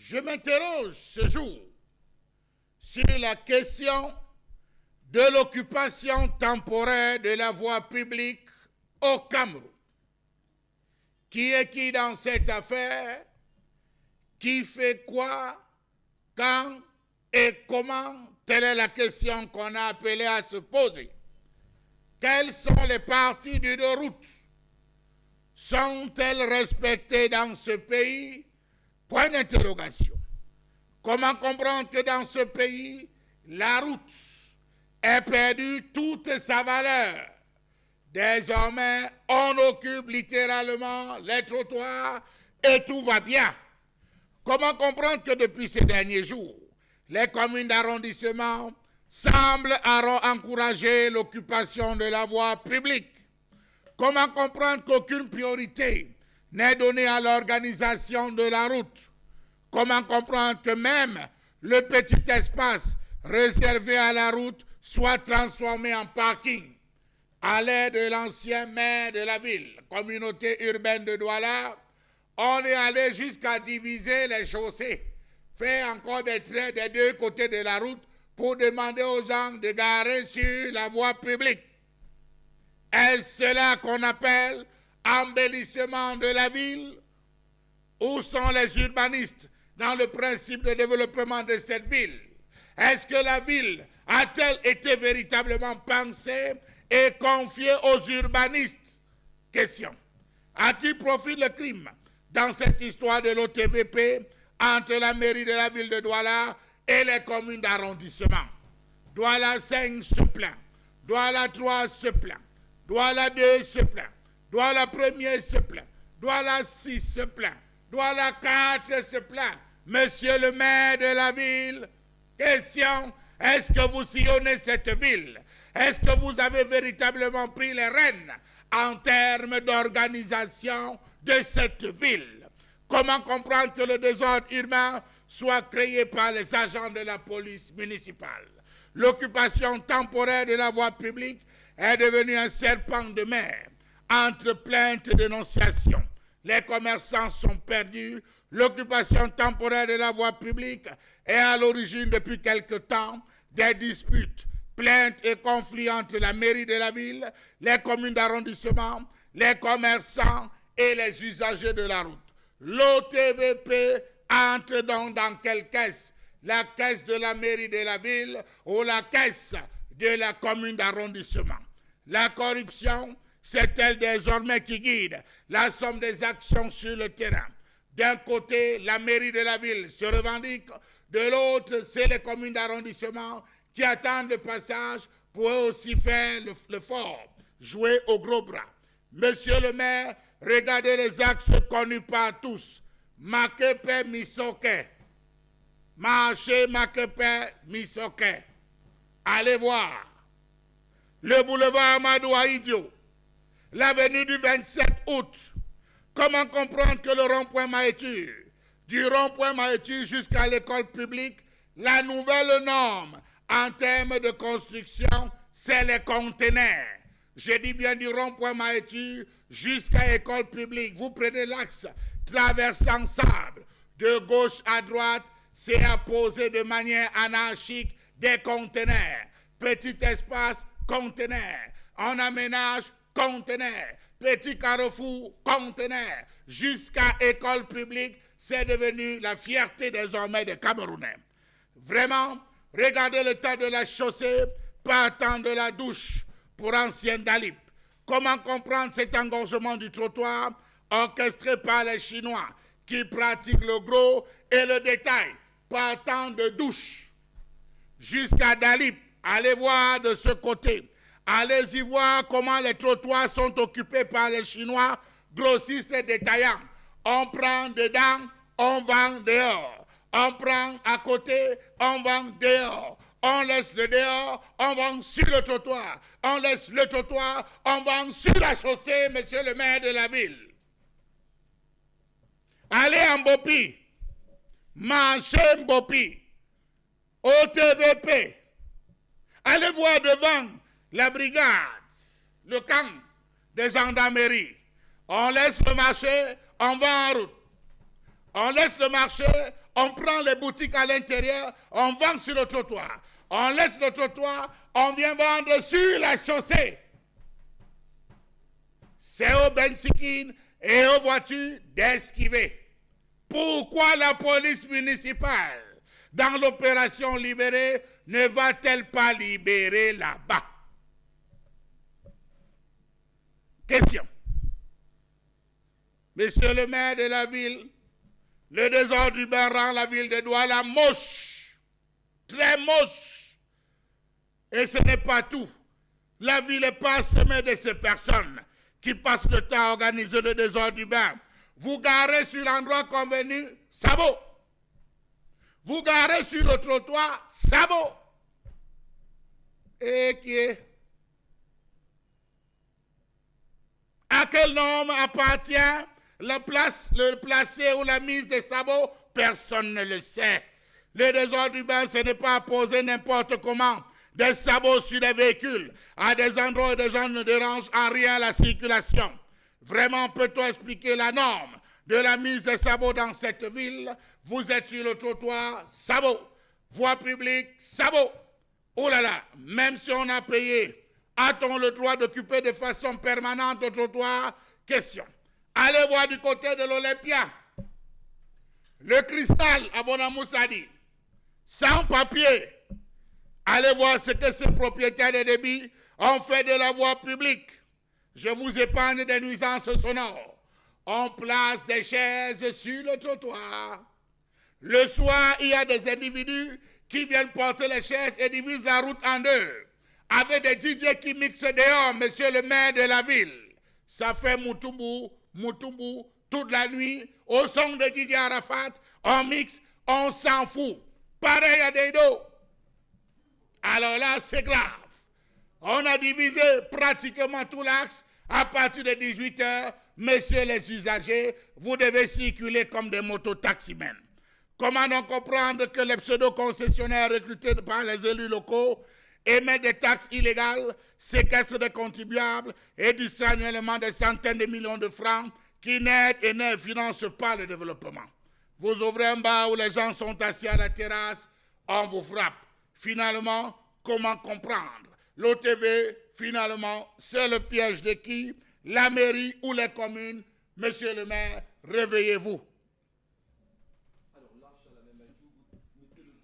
Je m'interroge ce jour sur la question de l'occupation temporaire de la voie publique au Cameroun. Qui est qui dans cette affaire? Qui fait quoi? Quand et comment? Telle est la question qu'on a appelée à se poser. Quelles sont les parties de route? Sont-elles respectées dans ce pays? Point d'interrogation. Comment comprendre que dans ce pays, la route ait perdu toute sa valeur? Désormais, on occupe littéralement les trottoirs et tout va bien. Comment comprendre que depuis ces derniers jours, les communes d'arrondissement semblent encourager l'occupation de la voie publique? Comment comprendre qu'aucune priorité n'est donnée à l'organisation de la route? Comment comprendre que même le petit espace réservé à la route soit transformé en parking? À l'aide de l'ancien maire de la ville, communauté urbaine de Douala, on est allé jusqu'à diviser les chaussées, faire encore des traits des deux côtés de la route pour demander aux gens de garer sur la voie publique. Est-ce cela qu'on appelle embellissement de la ville? Où sont les urbanistes dans le principe de développement de cette ville? Est-ce que la ville a-t-elle été véritablement pensée et confiée aux urbanistes? Question. À qui profite le crime dans cette histoire de l'OTVP entre la mairie de la ville de Douala et les communes d'arrondissement? Douala 5 se plaint, Douala 3 se plaint, Douala 2 se plaint, Douala 1er se plaint, Douala 6 se plaint, Douala 4 se plaint. Monsieur le maire de la ville, question, est-ce que vous sillonnez cette ville? Est-ce que vous avez véritablement pris les rênes en termes d'organisation de cette ville? Comment comprendre que le désordre urbain soit créé par les agents de la police municipale? L'occupation temporaire de la voie publique est devenue un serpent de mer entre plaintes et dénonciations. Les commerçants sont perdus. L'occupation temporaire de la voie publique est à l'origine depuis quelque temps des disputes, plaintes et conflits entre la mairie de la ville, les communes d'arrondissement, les commerçants et les usagers de la route. L'OTVP entre donc dans quelle caisse? La caisse de la mairie de la ville ou la caisse de la commune d'arrondissement? La corruption, c'est elle désormais qui guide la somme des actions sur le terrain. D'un côté, la mairie de la ville se revendique, de l'autre, c'est les communes d'arrondissement qui attendent le passage pour aussi faire le fort, jouer au gros bras. Monsieur le maire, regardez les axes connus par tous. Makepe Misoke. Marché Makepe Misoke. Allez voir. Le boulevard Amadou Ahidjo. L'avenue du 27 août. Comment comprendre que le rond-point Mahéture, du rond-point Mahéture jusqu'à l'école publique, la nouvelle norme en termes de construction, c'est les conteneurs. Je dis bien du rond-point Mahéture jusqu'à l'école publique. Vous prenez l'axe traversant sable, de gauche à droite, c'est à poser de manière anarchique des conteneurs. Petit espace, conteneurs. On aménage, conteneurs. Petit carrefour, conteneurs. Jusqu'à école publique, c'est devenu la fierté désormais des Camerounais. Vraiment, regardez l'état de la chaussée partant de la douche pour ancien Dalip. Comment comprendre cet engorgement du trottoir orchestré par les Chinois qui pratiquent le gros et le détail partant de douche jusqu'à Dalip? Allez voir de ce côté. Allez-y voir comment les trottoirs sont occupés par les Chinois, grossistes et détaillants. On prend dedans, on vend dehors. On prend à côté, on vend dehors. On laisse le dehors, on vend sur le trottoir. On laisse le trottoir, on vend sur la chaussée, monsieur le maire de la ville. Allez en Bopi, marchez Bopi, OTVP. Allez voir devant la brigade, le camp des gendarmeries. On laisse le marché, on va en route. On laisse le marché, On prend les boutiques à l'intérieur, on vend sur le trottoir. On laisse le trottoir, on vient vendre sur la chaussée. C'est aux bensikines et aux voitures d'esquiver. Pourquoi la police municipale, dans l'opération libérée, ne va-t-elle pas libérer là-bas? Question. Monsieur le maire de la ville, le désordre urbain rend la ville de Douala moche, très moche. Et ce n'est pas tout. La ville est parsemée de ces personnes qui passent le temps à organiser le désordre urbain. Vous garez sur l'endroit convenu, sabot. Vous garez sur le trottoir, sabot. Et qui est? À quelle norme appartient le placer ou la mise des sabots? Personne ne le sait. Le désordre urbain, ce n'est pas poser n'importe comment des sabots sur des véhicules à des endroits où des gens ne dérangent en rien la circulation. Vraiment, peut-on expliquer la norme de la mise des sabots dans cette ville? Vous êtes sur le trottoir, sabot. Voie publique, sabot. Oh là là, même si on a payé, a-t-on le droit d'occuper de façon permanente le trottoir? Question. Allez voir du côté de l'Olympia. Le Cristal à Bonamoussadi. Sans papier. Allez voir ce que ces propriétaires de débit ont fait de la voie publique. Je vous épargne des nuisances sonores. On place des chaises sur le trottoir. Le soir, il y a des individus qui viennent porter les chaises et divisent la route en deux. Avec des DJ qui mixent dehors, monsieur le maire de la ville. Ça fait Moutoumou, toute la nuit, au son de DJ Arafat, on mixe, on s'en fout. Pareil à Deido. Alors là, c'est grave. On a divisé pratiquement tout l'axe. À partir de 18h, messieurs les usagers, vous devez circuler comme des mototaximens. Comment donc comprendre que les pseudo-concessionnaires recrutés par les élus locaux émettent des taxes illégales, séquestrent des contribuables et distraient annuellement des centaines de millions de francs qui n'aident et ne financent pas le développement? Vous ouvrez un bar où les gens sont assis à la terrasse, on vous frappe. Finalement, comment comprendre? L'OTV, finalement, c'est le piège de qui? La mairie ou les communes? Monsieur le maire, réveillez-vous.